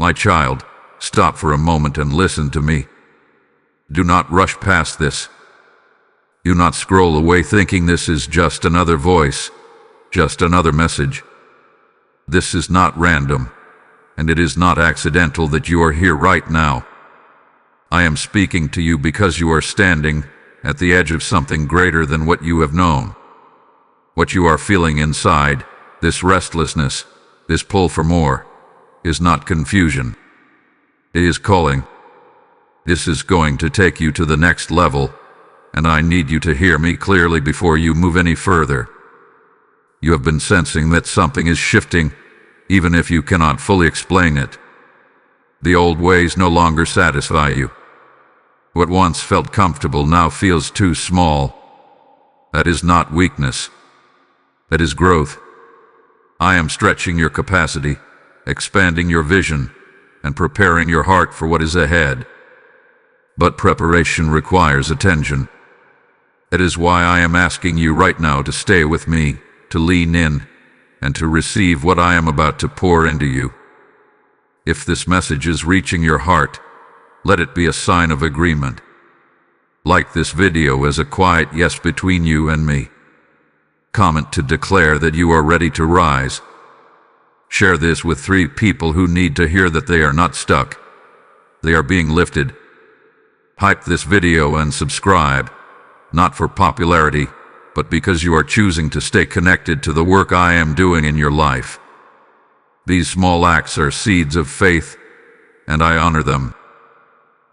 My child, stop for a moment and listen to me. Do not rush past this. Do not scroll away thinking this is just another voice, just another message. This is not random, and it is not accidental that you are here right now. I am speaking to you because you are standing at the edge of something greater than what you have known. What you are feeling inside, this restlessness, this pull for more, is not confusion. It is calling. This is going to take you to the next level, and I need you to hear me clearly before you move any further. You have been sensing that something is shifting, even if you cannot fully explain it. The old ways no longer satisfy you. What once felt comfortable now feels too small. That is not weakness. That is growth. I am stretching your capacity, expanding your vision, and preparing your heart for what is ahead. But preparation requires attention. It is why I am asking you right now to stay with me, to lean in, and to receive what I am about to pour into you. If this message is reaching your heart, let it be a sign of agreement. Like this video as a quiet yes between you and me. Comment to declare that you are ready to rise. Share this with 3 people who need to hear that they are not stuck. They are being lifted. Hype this video and subscribe, not for popularity, but because you are choosing to stay connected to the work I am doing in your life. These small acts are seeds of faith, and I honor them.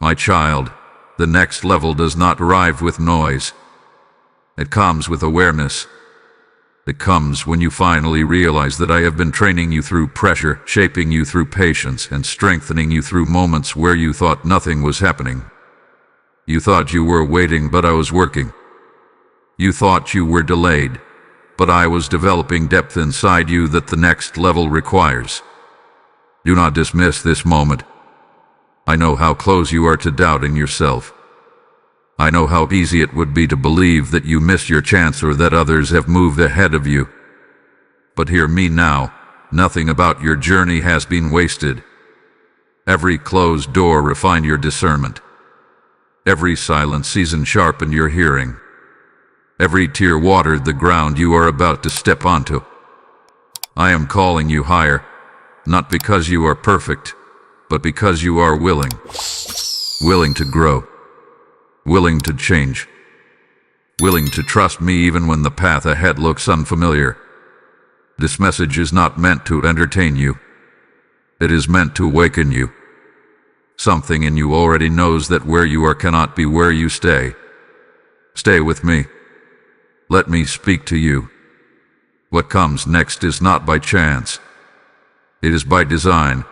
My child, the next level does not arrive with noise. It comes with awareness. It comes when you finally realize that I have been training you through pressure, shaping you through patience, and strengthening you through moments where you thought nothing was happening. You thought you were waiting, but I was working. You thought you were delayed, but I was developing depth inside you that the next level requires. Do not dismiss this moment. I know how close you are to doubting yourself. I know how easy it would be to believe that you missed your chance or that others have moved ahead of you. But hear me now, nothing about your journey has been wasted. Every closed door refined your discernment. Every silent season sharpened your hearing. Every tear watered the ground you are about to step onto. I am calling you higher, not because you are perfect, but because you are willing. Willing to grow. Willing to change. Willing to trust me even when the path ahead looks unfamiliar. This message is not meant to entertain you. It is meant to awaken you. Something in you already knows that where you are cannot be where you stay. Stay with me. Let me speak to you. What comes next is not by chance. It is by design.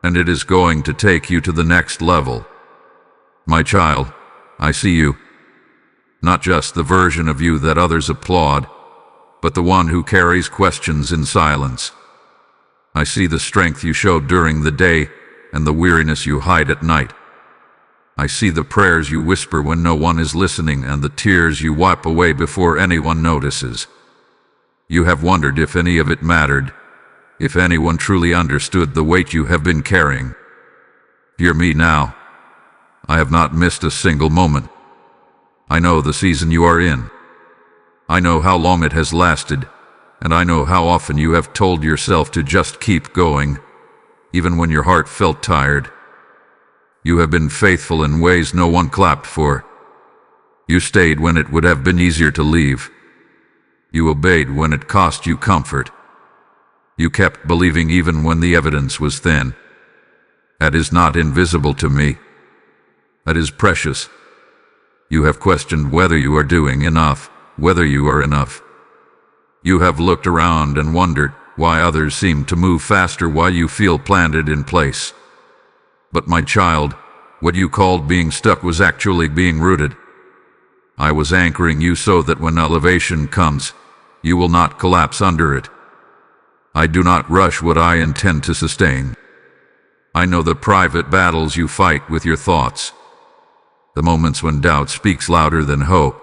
And it is going to take you to the next level. My child, I see you. Not just the version of you that others applaud, but the one who carries questions in silence. I see the strength you showed during the day and the weariness you hide at night. I see the prayers you whisper when no one is listening and the tears you wipe away before anyone notices. You have wondered if any of it mattered, if anyone truly understood the weight you have been carrying. Hear me now. I have not missed a single moment. I know the season you are in. I know how long it has lasted, and I know how often you have told yourself to just keep going, even when your heart felt tired. You have been faithful in ways no one clapped for. You stayed when it would have been easier to leave. You obeyed when it cost you comfort. You kept believing even when the evidence was thin. That is not invisible to me. That is precious. You have questioned whether you are doing enough, whether you are enough. You have looked around and wondered why others seem to move faster while you feel planted in place. But my child, what you called being stuck was actually being rooted. I was anchoring you so that when elevation comes, you will not collapse under it. I do not rush what I intend to sustain. I know the private battles you fight with your thoughts. The moments when doubt speaks louder than hope.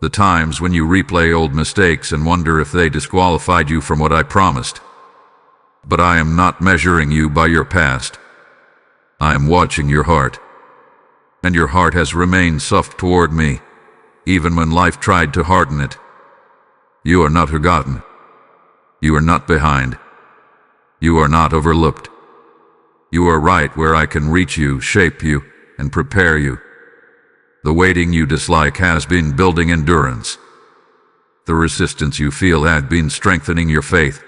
The times when you replay old mistakes and wonder if they disqualified you from what I promised. But I am not measuring you by your past. I am watching your heart. And your heart has remained soft toward me, even when life tried to harden it. You are not forgotten. You are not behind. You are not overlooked. You are right where I can reach you, shape you, and prepare you. The waiting you dislike has been building endurance. The resistance you feel had been strengthening your faith.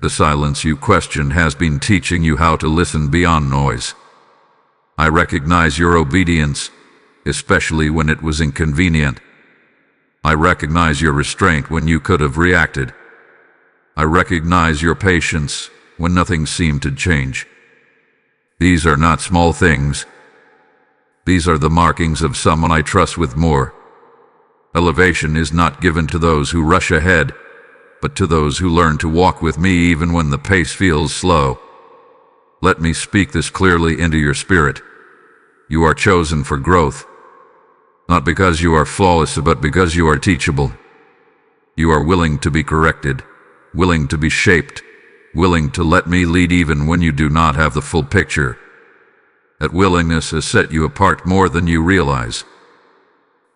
The silence you questioned has been teaching you how to listen beyond noise. I recognize your obedience, especially when it was inconvenient. I recognize your restraint when you could have reacted. I recognize your patience when nothing seemed to change. These are not small things. These are the markings of someone I trust with more. Elevation is not given to those who rush ahead, but to those who learn to walk with me even when the pace feels slow. Let me speak this clearly into your spirit. You are chosen for growth, not because you are flawless, but because you are teachable. You are willing to be corrected, willing to be shaped, willing to let me lead even when you do not have the full picture. That willingness has set you apart more than you realize.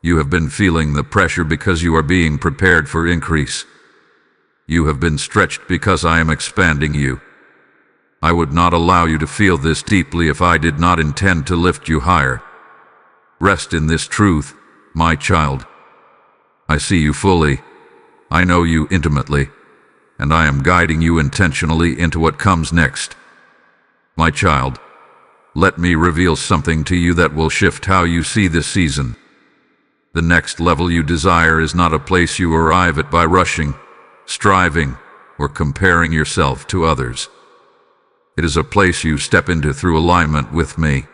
You have been feeling the pressure because you are being prepared for increase. You have been stretched because I am expanding you. I would not allow you to feel this deeply if I did not intend to lift you higher. Rest in this truth, my child. I see you fully. I know you intimately, and I am guiding you intentionally into what comes next. My child, let me reveal something to you that will shift how you see this season. The next level you desire is not a place you arrive at by rushing, striving, or comparing yourself to others. It is a place you step into through alignment with me.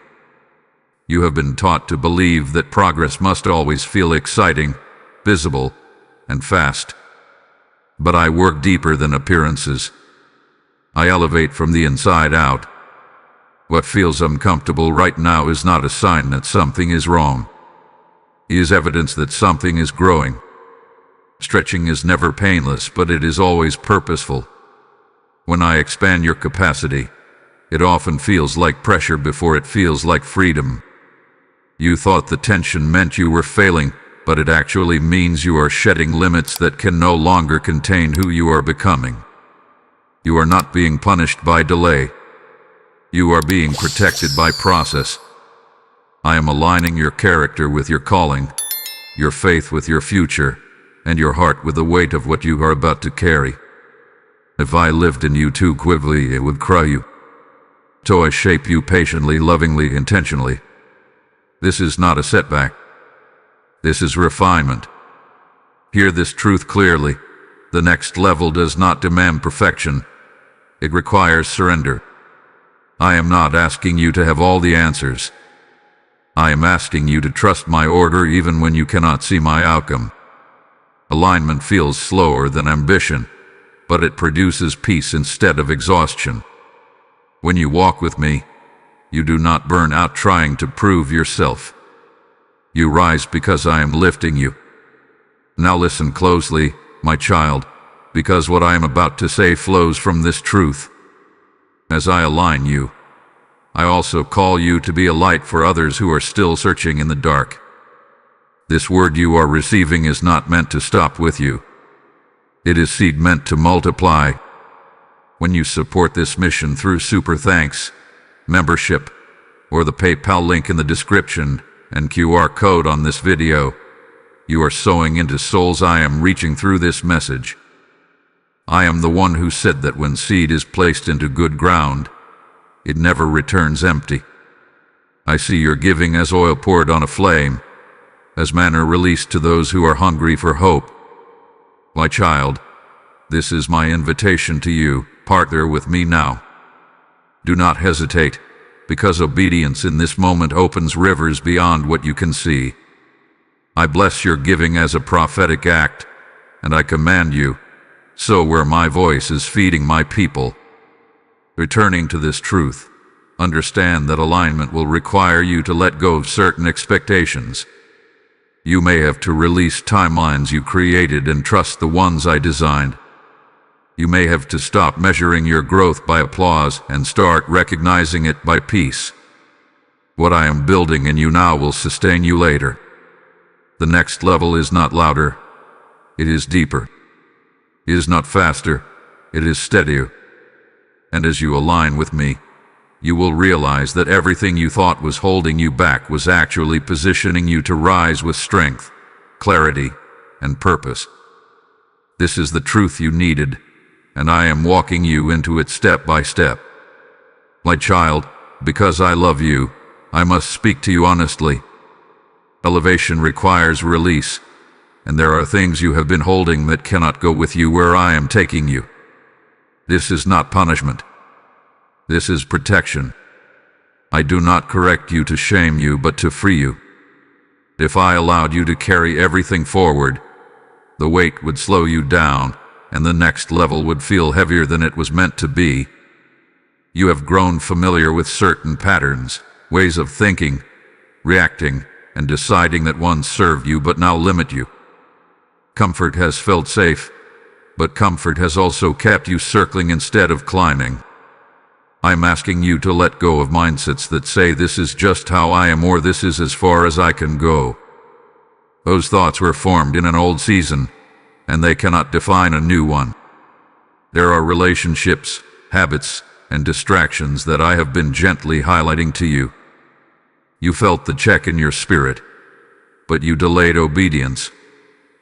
You have been taught to believe that progress must always feel exciting, visible, and fast. But I work deeper than appearances. I elevate from the inside out. What feels uncomfortable right now is not a sign that something is wrong. It is evidence that something is growing. Stretching is never painless, but it is always purposeful. When I expand your capacity, it often feels like pressure before it feels like freedom. You thought the tension meant you were failing, but it actually means you are shedding limits that can no longer contain who you are becoming. You are not being punished by delay. You are being protected by process. I am aligning your character with your calling, your faith with your future, and your heart with the weight of what you are about to carry. If I lived in you too quickly, it would crush you. So I shape you patiently, lovingly, intentionally. This is not a setback. This is refinement. Hear this truth clearly. The next level does not demand perfection. It requires surrender. I am not asking you to have all the answers. I am asking you to trust my order even when you cannot see my outcome. Alignment feels slower than ambition, but it produces peace instead of exhaustion. When you walk with me, you do not burn out trying to prove yourself. You rise because I am lifting you. Now listen closely, my child, because what I am about to say flows from this truth. As I align you, I also call you to be a light for others who are still searching in the dark. This word you are receiving is not meant to stop with you. It is seed meant to multiply. When you support this mission through super thanks, membership, or the PayPal link in the description and QR code on this video, you are sowing into souls I am reaching through this message. I am the one who said that when seed is placed into good ground, it never returns empty. I see your giving as oil poured on a flame, as manna released to those who are hungry for hope. My child, this is my invitation to you. Partner with me now. Do not hesitate, because obedience in this moment opens rivers beyond what you can see. I bless your giving as a prophetic act, and I command you, so where my voice is feeding my people. Returning to this truth, understand that alignment will require you to let go of certain expectations. You may have to release timelines you created and trust the ones I designed. You may have to stop measuring your growth by applause and start recognizing it by peace. What I am building in you now will sustain you later. The next level is not louder, it is deeper. It is not faster, it is steadier. And as you align with me, you will realize that everything you thought was holding you back was actually positioning you to rise with strength, clarity, and purpose. This is the truth you needed, and I am walking you into it step by step. My child, because I love you, I must speak to you honestly. Elevation requires release, and there are things you have been holding that cannot go with you where I am taking you. This is not punishment. This is protection. I do not correct you to shame you, but to free you. If I allowed you to carry everything forward, the weight would slow you down, and the next level would feel heavier than it was meant to be. You have grown familiar with certain patterns, ways of thinking, reacting, and deciding that once served you but now limit you. Comfort has felt safe, but comfort has also kept you circling instead of climbing. I'm asking you to let go of mindsets that say this is just how I am or this is as far as I can go. Those thoughts were formed in an old season, and they cannot define a new one. There are relationships, habits, and distractions that I have been gently highlighting to you. You felt the check in your spirit, but you delayed obedience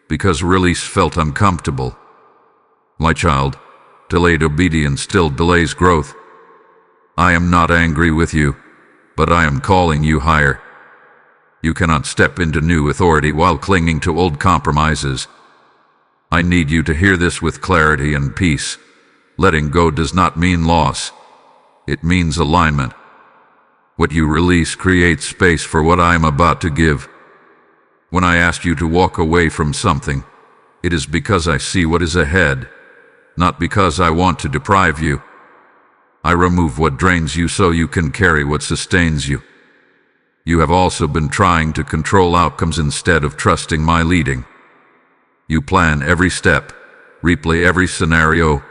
because release felt uncomfortable. My child, delayed obedience still delays growth. I am not angry with you, but I am calling you higher. You cannot step into new authority while clinging to old compromises. I need you to hear this with clarity and peace. Letting go does not mean loss. It means alignment. What you release creates space for what I am about to give. When I ask you to walk away from something, it is because I see what is ahead, not because I want to deprive you. I remove what drains you so you can carry what sustains you. You have also been trying to control outcomes instead of trusting my leading. You plan every step, replay every scenario,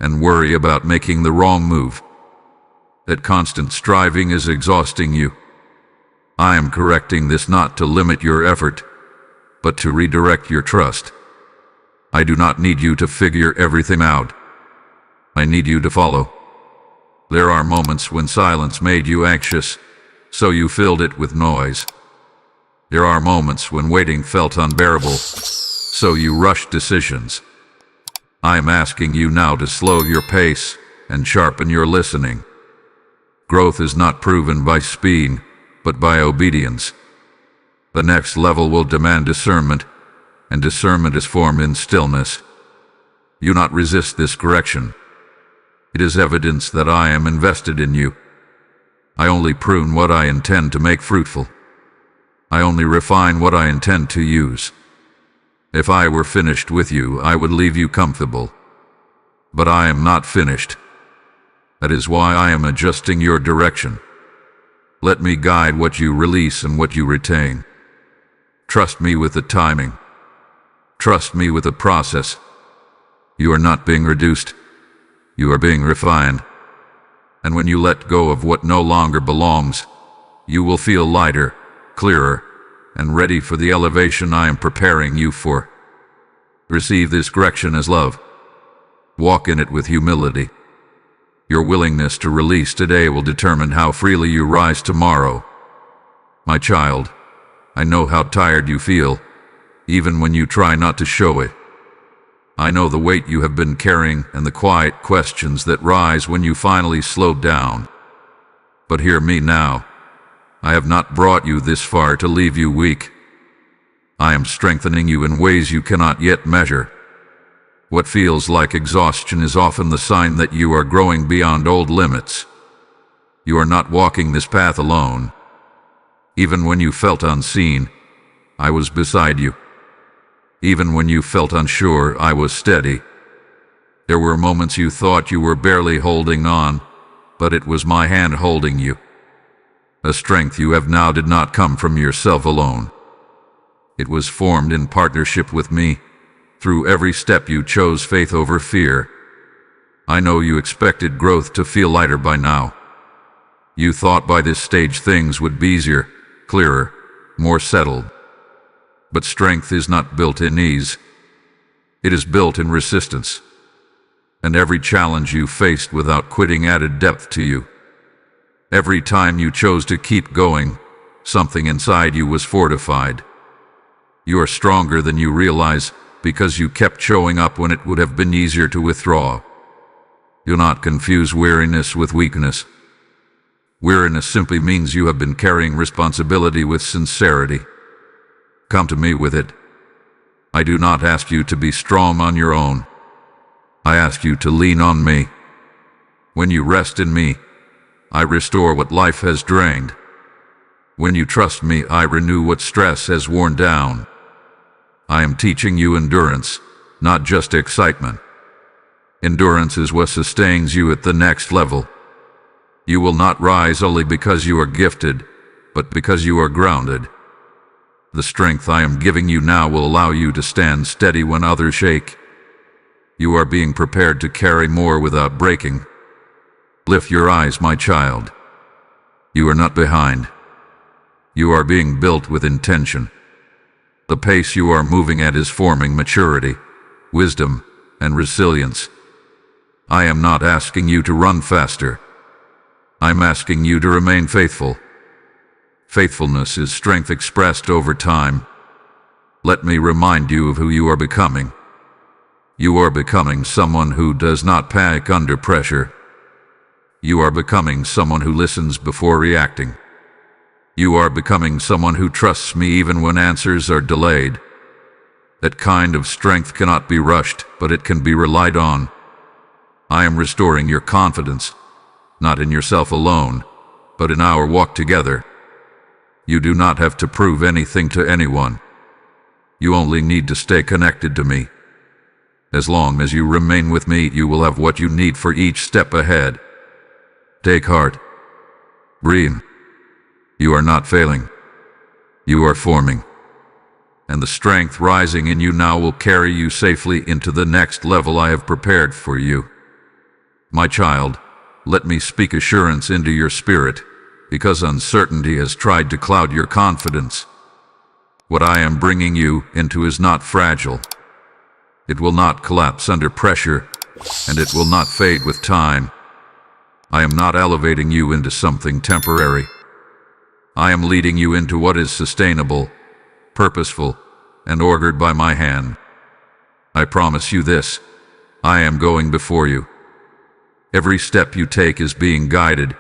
and worry about making the wrong move. That constant striving is exhausting you. I am correcting this not to limit your effort, but to redirect your trust. I do not need you to figure everything out. I need you to follow. There are moments when silence made you anxious, so you filled it with noise. There are moments when waiting felt unbearable, so you rushed decisions. I am asking you now to slow your pace and sharpen your listening. Growth is not proven by speed, but by obedience. The next level will demand discernment, and discernment is formed in stillness. Do not resist this correction. It is evidence that I am invested in you. I only prune what I intend to make fruitful. I only refine what I intend to use. If I were finished with you, I would leave you comfortable. But I am not finished. That is why I am adjusting your direction. Let me guide what you release and what you retain. Trust me with the timing. Trust me with the process. You are not being reduced. You are being refined. And when you let go of what no longer belongs, you will feel lighter, clearer, and ready for the elevation I am preparing you for. Receive this correction as love. Walk in it with humility. Your willingness to release today will determine how freely you rise tomorrow. My child, I know how tired you feel, even when you try not to show it. I know the weight you have been carrying and the quiet questions that rise when you finally slow down. But hear me now. I have not brought you this far to leave you weak. I am strengthening you in ways you cannot yet measure. What feels like exhaustion is often the sign that you are growing beyond old limits. You are not walking this path alone. Even when you felt unseen, I was beside you. Even when you felt unsure, I was steady. There were moments you thought you were barely holding on, but it was my hand holding you. A strength you have now did not come from yourself alone. It was formed in partnership with me. Through every step you chose faith over fear, I know you expected growth to feel lighter by now. You thought by this stage things would be easier, clearer, more settled. But strength is not built in ease. It is built in resistance. And every challenge you faced without quitting added depth to you. Every time you chose to keep going, something inside you was fortified. You are stronger than you realize because you kept showing up when it would have been easier to withdraw. Do not confuse weariness with weakness. Weariness simply means you have been carrying responsibility with sincerity. Come to me with it. I do not ask you to be strong on your own. I ask you to lean on me. When you rest in me, I restore what life has drained. When you trust me, I renew what stress has worn down. I am teaching you endurance, not just excitement. Endurance is what sustains you at the next level. You will not rise only because you are gifted, but because you are grounded. The strength I am giving you now will allow you to stand steady when others shake. You are being prepared to carry more without breaking. Lift your eyes, my child. You are not behind. You are being built with intention. The pace you are moving at is forming maturity, wisdom, and resilience. I am not asking you to run faster. I'm asking you to remain faithful. Faithfulness is strength expressed over time. Let me remind you of who you are becoming. You are becoming someone who does not panic under pressure. You are becoming someone who listens before reacting. You are becoming someone who trusts me even when answers are delayed. That kind of strength cannot be rushed, but it can be relied on. I am restoring your confidence, not in yourself alone, but in our walk together. You do not have to prove anything to anyone. You only need to stay connected to me. As long as you remain with me, you will have what you need for each step ahead. Take heart. Breathe. You are not failing. You are forming. And the strength rising in you now will carry you safely into the next level I have prepared for you. My child, let me speak assurance into your spirit, because uncertainty has tried to cloud your confidence. What I am bringing you into is not fragile. It will not collapse under pressure, and it will not fade with time. I am not elevating you into something temporary. I am leading you into what is sustainable, purposeful, and ordered by my hand. I promise you this, I am going before you. Every step you take is being guided,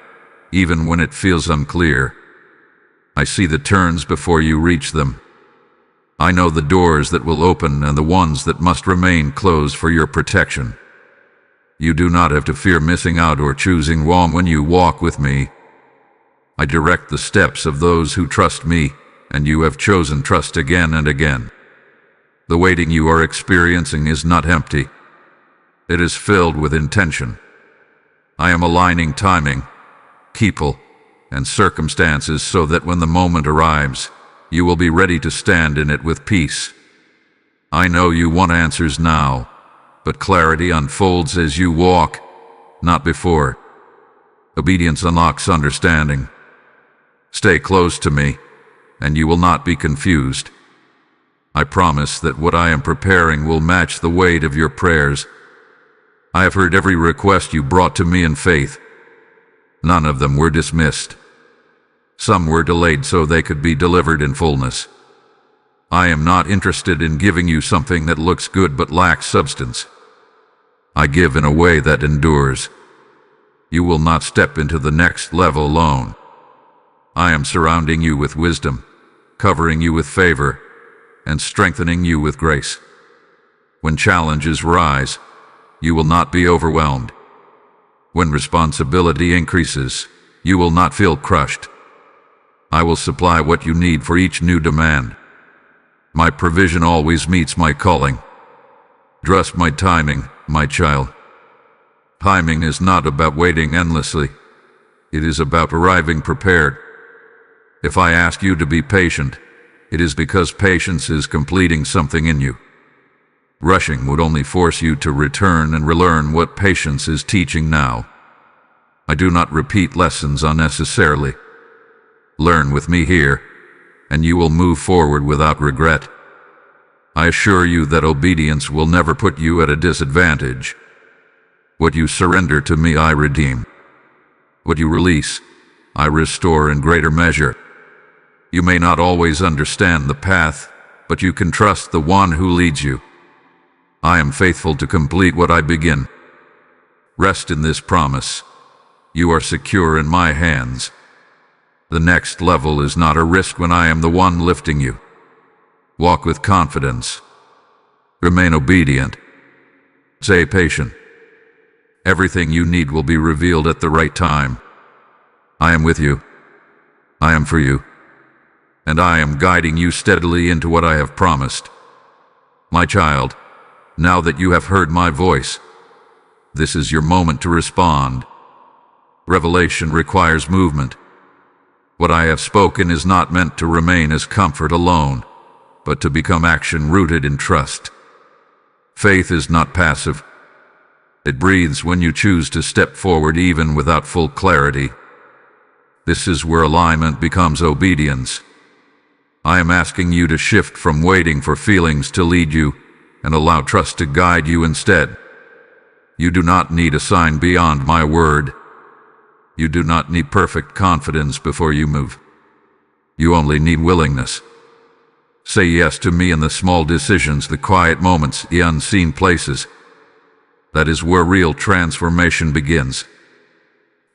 even when it feels unclear. I see the turns before you reach them. I know the doors that will open and the ones that must remain closed for your protection. You do not have to fear missing out or choosing wrong when you walk with me. I direct the steps of those who trust me, and you have chosen trust again and again. The waiting you are experiencing is not empty. It is filled with intention. I am aligning timing, people, and circumstances so that when the moment arrives, you will be ready to stand in it with peace. I know you want answers now, but clarity unfolds as you walk, not before. Obedience unlocks understanding. Stay close to me, and you will not be confused. I promise that what I am preparing will match the weight of your prayers. I have heard every request you brought to me in faith. None of them were dismissed. Some were delayed so they could be delivered in fullness. I am not interested in giving you something that looks good but lacks substance. I give in a way that endures. You will not step into the next level alone. I am surrounding you with wisdom, covering you with favor, and strengthening you with grace. When challenges rise, you will not be overwhelmed. When responsibility increases, you will not feel crushed. I will supply what you need for each new demand. My provision always meets my calling. Trust my timing, my child. Timing is not about waiting endlessly. It is about arriving prepared. If I ask you to be patient, it is because patience is completing something in you. Rushing would only force you to return and relearn what patience is teaching now. I do not repeat lessons unnecessarily. Learn with me here, and you will move forward without regret. I assure you that obedience will never put you at a disadvantage. What you surrender to me, I redeem. What you release, I restore in greater measure. You may not always understand the path, but you can trust the one who leads you. I am faithful to complete what I begin. Rest in this promise. You are secure in my hands. The next level is not a risk when I am the one lifting you. Walk with confidence. Remain obedient. Stay patient. Everything you need will be revealed at the right time. I am with you. I am for you. And I am guiding you steadily into what I have promised. My child, now that you have heard my voice, this is your moment to respond. Revelation requires movement. What I have spoken is not meant to remain as comfort alone, but to become action rooted in trust. Faith is not passive. It breathes when you choose to step forward even without full clarity. This is where alignment becomes obedience. I am asking you to shift from waiting for feelings to lead you and allow trust to guide you instead. You do not need a sign beyond my word. You do not need perfect confidence before you move. You only need willingness. Say yes to me in the small decisions, the quiet moments, the unseen places. That is where real transformation begins.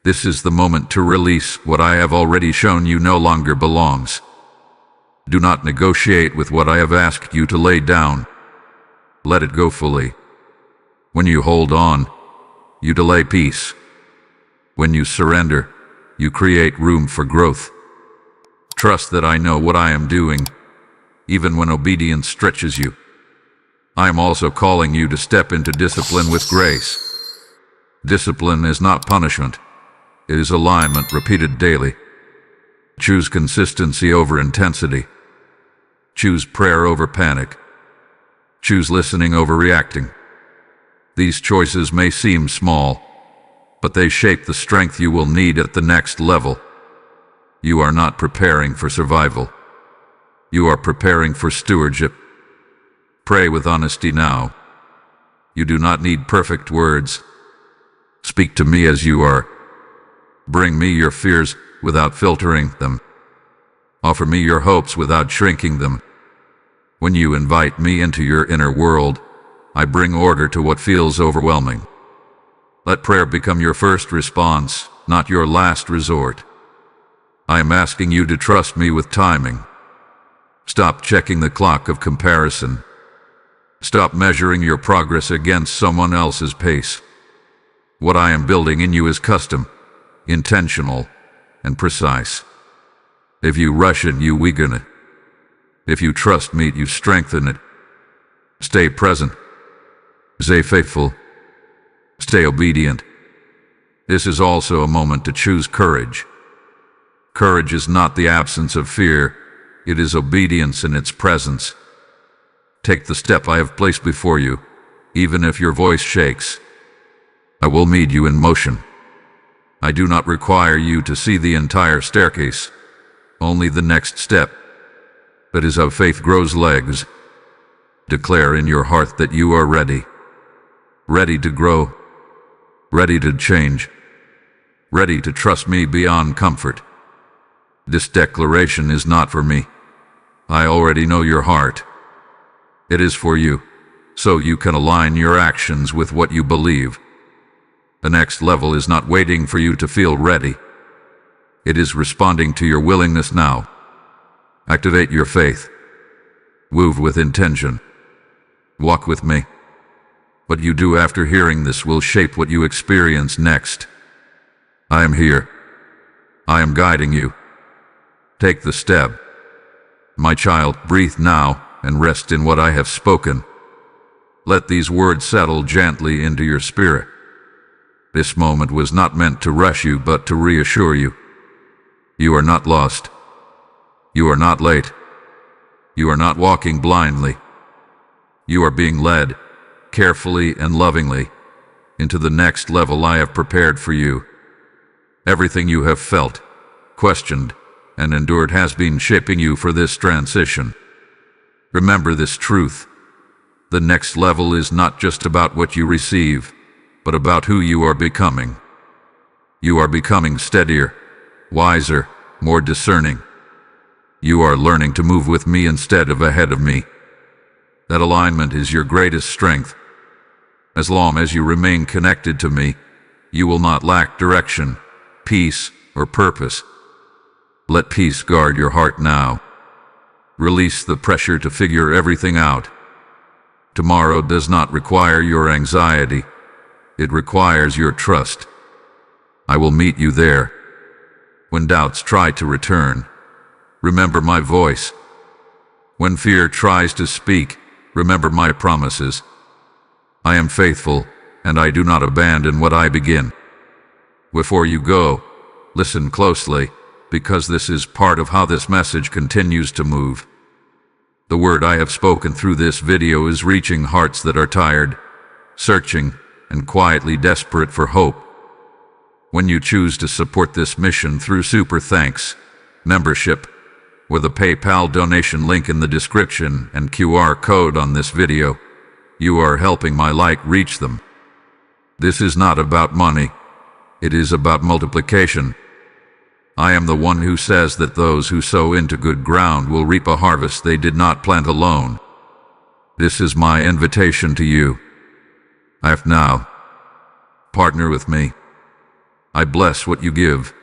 This is the moment to release what I have already shown you no longer belongs. Do not negotiate with what I have asked you to lay down. Let it go fully. When you hold on, you delay peace. When you surrender, you create room for growth. Trust that I know what I am doing, even when obedience stretches you. I am also calling you to step into discipline with grace. Discipline is not punishment. It is alignment repeated daily. Choose consistency over intensity. Choose prayer over panic. Choose listening over reacting. These choices may seem small, but they shape the strength you will need at the next level. You are not preparing for survival. You are preparing for stewardship. Pray with honesty now. You do not need perfect words. Speak to me as you are. Bring me your fears without filtering them. Offer me your hopes without shrinking them. When you invite me into your inner world, I bring order to what feels overwhelming. Let prayer become your first response, not your last resort. I am asking you to trust me with timing. Stop checking the clock of comparison. Stop measuring your progress against someone else's pace. What I am building in you is custom, intentional, and precise. If you rush it, you weaken it. If you trust me, you strengthen it. Stay present. Stay faithful. Stay obedient. This is also a moment to choose courage. Courage is not the absence of fear. It is obedience in its presence. Take the step I have placed before you, even if your voice shakes. I will meet you in motion. I do not require you to see the entire staircase, only the next step. That is how faith grows legs. Declare in your heart that you are ready. Ready to grow. Ready to change. Ready to trust me beyond comfort. This declaration is not for me. I already know your heart. It is for you, so you can align your actions with what you believe. The next level is not waiting for you to feel ready. It is responding to your willingness now. Activate your faith. Move with intention. Walk with me. What you do after hearing this will shape what you experience next. I am here. I am guiding you. Take the step. My child, breathe now and rest in what I have spoken. Let these words settle gently into your spirit. This moment was not meant to rush you, but to reassure you. You are not lost. You are not late. You are not walking blindly. You are being led, carefully and lovingly, into the next level I have prepared for you. Everything you have felt, questioned, and endured has been shaping you for this transition. Remember this truth. The next level is not just about what you receive, but about who you are becoming. You are becoming steadier, wiser, more discerning. You are learning to move with me instead of ahead of me. That alignment is your greatest strength. As long as you remain connected to me, you will not lack direction, peace, or purpose. Let peace guard your heart now. Release the pressure to figure everything out. Tomorrow does not require your anxiety. It requires your trust. I will meet you there. When doubts try to return, remember my voice. When fear tries to speak, remember my promises. I am faithful, and I do not abandon what I begin. Before you go, listen closely, because this is part of how this message continues to move. The word I have spoken through this video is reaching hearts that are tired, searching, and quietly desperate for hope. When you choose to support this mission through Super Thanks, membership, or the PayPal donation link in the description and QR code on this video, you are helping my light reach them. This is not about money. It is about multiplication. I am the one who says that those who sow into good ground will reap a harvest they did not plant alone. This is my invitation to you. Act now. Partner with me. I bless what you give,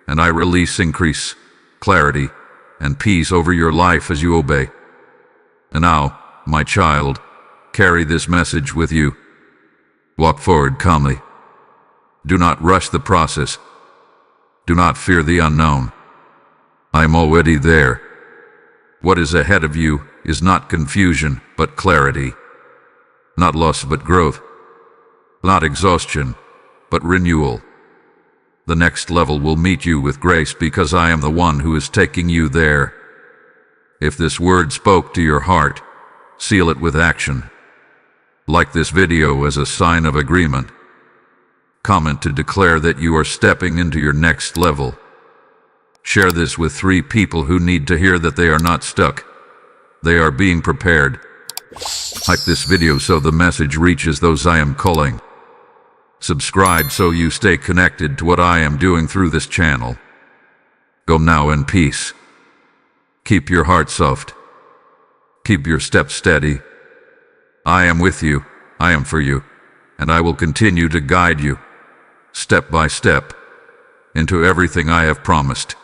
and I release increase, clarity, and peace over your life as you obey. And now, my child, carry this message with you. Walk forward calmly. Do not rush the process. Do not fear the unknown. I am already there. What is ahead of you is not confusion, but clarity. Not loss, but growth. Not exhaustion, but renewal. The next level will meet you with grace because I am the one who is taking you there. If this word spoke to your heart, seal it with action. Like this video as a sign of agreement. Comment to declare that you are stepping into your next level. Share this with 3 people who need to hear that they are not stuck. They are being prepared. Like this video so the message reaches those I am calling. Subscribe so you stay connected to what I am doing through this channel. Go now in peace. Keep your heart soft. Keep your steps steady. I am with you, I am for you, and I will continue to guide you, step by step, into everything I have promised.